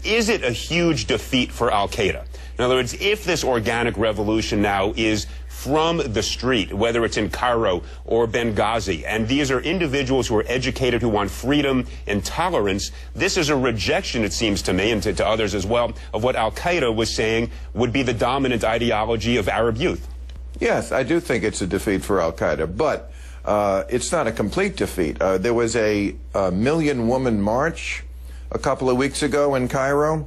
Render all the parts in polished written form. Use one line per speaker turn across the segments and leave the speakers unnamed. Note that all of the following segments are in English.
is it a huge defeat for al-Qaeda? In other words, if this organic revolution now is from the street, whether it's in Cairo or Benghazi, and these are individuals who are educated, who want freedom and tolerance, this is a rejection, it seems to me, and to others as well, of what al-Qaeda was saying would be the dominant ideology of Arab youth.
Yes, I do think it's a defeat for al-Qaeda, but it's not a complete defeat. There was a million-woman march a couple of weeks ago in Cairo,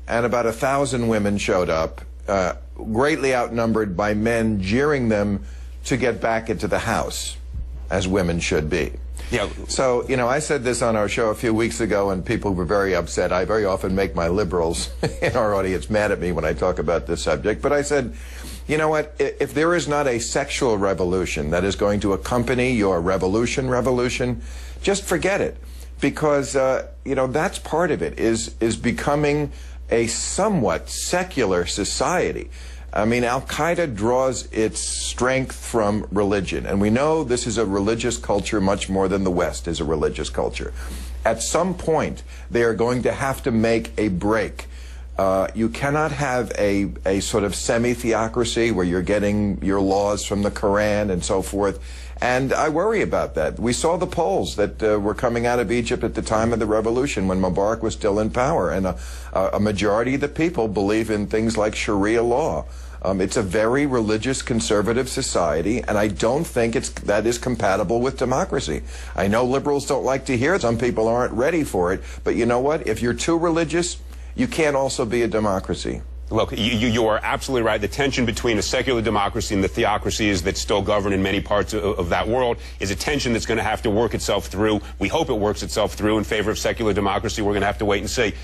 and about 1,000 women showed up, greatly outnumbered by men jeering them to get back into the house, as women should be.
Yeah.
So, you know, I said this on our show a few weeks ago, and people were very upset. I very often make my liberals in our audience mad at me when I talk about this subject. But I said, you know what, if there is not a sexual revolution that is going to accompany your revolution, just forget it. Because, you know, that's part of it, is becoming a somewhat secular society. I mean, al-Qaeda draws its strength from religion, and we know this is a religious culture much more than the West is a religious culture. At some point, they are going to have to make a break. You cannot have a sort of semi-theocracy where you're getting your laws from the Quran and so forth. And I worry about that. We saw the polls that were coming out of Egypt at the time of the revolution when Mubarak was still in power. And a majority of the people believe in things like Sharia law. It's a very religious, conservative society, and I don't think that is compatible with democracy. I know liberals don't like to hear it. Some people aren't ready for it. But you know what? If you're too religious, you can't also be a democracy.
Look, you are absolutely right. The tension between a secular democracy and the theocracies that still govern in many parts of that world is a tension that's going to have to work itself through. We hope it works itself through in favor of secular democracy. We're going to have to wait and see.